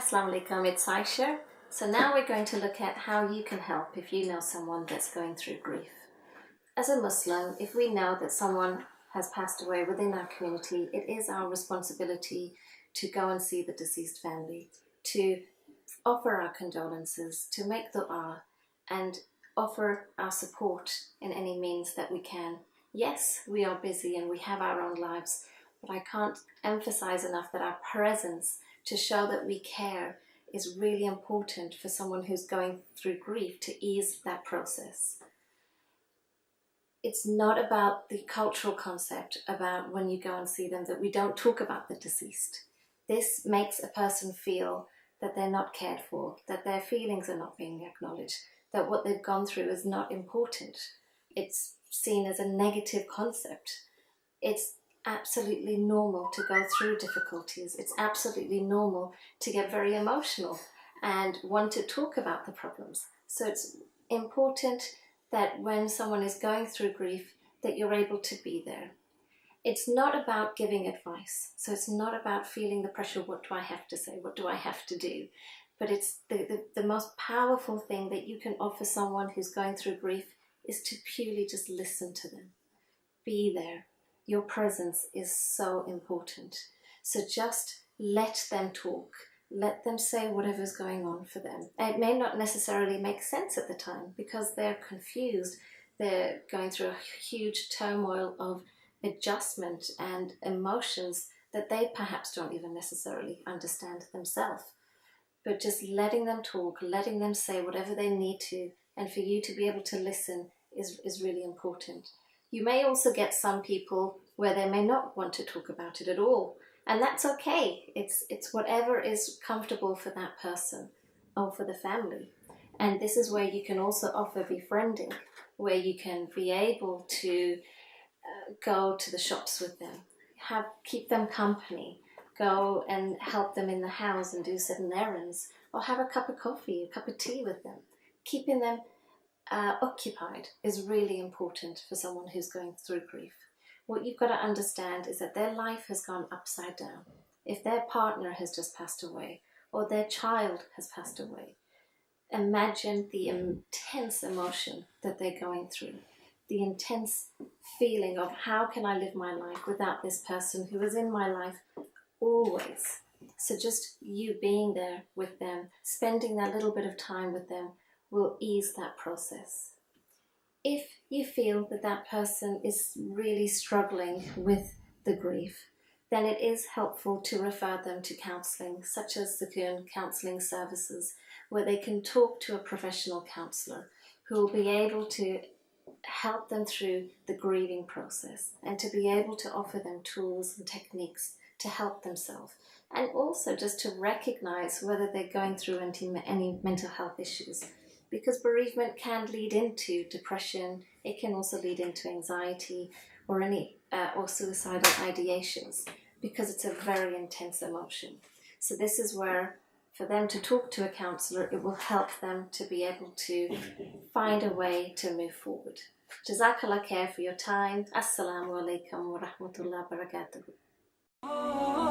Assalamu alaikum, it's Ayesha. So now we're going to look at how you can help if you know someone that's going through grief. As a Muslim, if we know that someone has passed away within our community, it is our responsibility to go and see the deceased family, to offer our condolences, to make dua, and offer our support in any means that we can. Yes, we are busy and we have our own lives, but I can't emphasize enough that our presence to show that we care is really important for someone who's going through grief to ease that process. It's not about the cultural concept about when you go and see them that we don't talk about the deceased. This makes a person feel that they're not cared for, that their feelings are not being acknowledged, that what they've gone through is not important. It's seen as a negative concept. It's absolutely normal to go through difficulties. It's absolutely normal to get very emotional and want to talk about the problems. So it's important that when someone is going through grief, that you're able to be there. It's not about giving advice. So it's not about feeling the pressure, what do I have to say, what do I have to do? But it's the most powerful thing that you can offer someone who's going through grief is to purely just listen to them. Be there. Your presence is so important. So just let them talk. Let them say whatever's going on for them. It may not necessarily make sense at the time because they're confused. They're going through a huge turmoil of adjustment and emotions that they perhaps don't even necessarily understand themselves. But just letting them talk, letting them say whatever they need to, and for you to be able to listen is really important. You may also get some people where they may not want to talk about it at all. And that's okay. It's whatever is comfortable for that person or for the family. And this is where you can also offer befriending, where you can be able to go to the shops with them, keep them company, go and help them in the house and do certain errands, or have a cup of coffee, a cup of tea with them. Keeping them occupied is really important for someone who's going through grief. What you've got to understand is that their life has gone upside down. If their partner has just passed away or their child has passed away, imagine the intense emotion that they're going through, the intense feeling of how can I live my life without this person who is in my life always. So just you being there with them, spending that little bit of time with them will ease that process. If you feel that that person is really struggling with the grief, then it is helpful to refer them to counselling, such as Sakoon counselling services, where they can talk to a professional counsellor who will be able to help them through the grieving process and to be able to offer them tools and techniques to help themselves. And also just to recognise whether they're going through any mental health issues. Because bereavement can lead into depression, it can also lead into anxiety or suicidal ideations, because it's a very intense emotion. So this is where, for them to talk to a counsellor, it will help them to be able to find a way to move forward. Jazakallah khair for your time. Assalamu alaikum wa rahmatullahi wa barakatuh.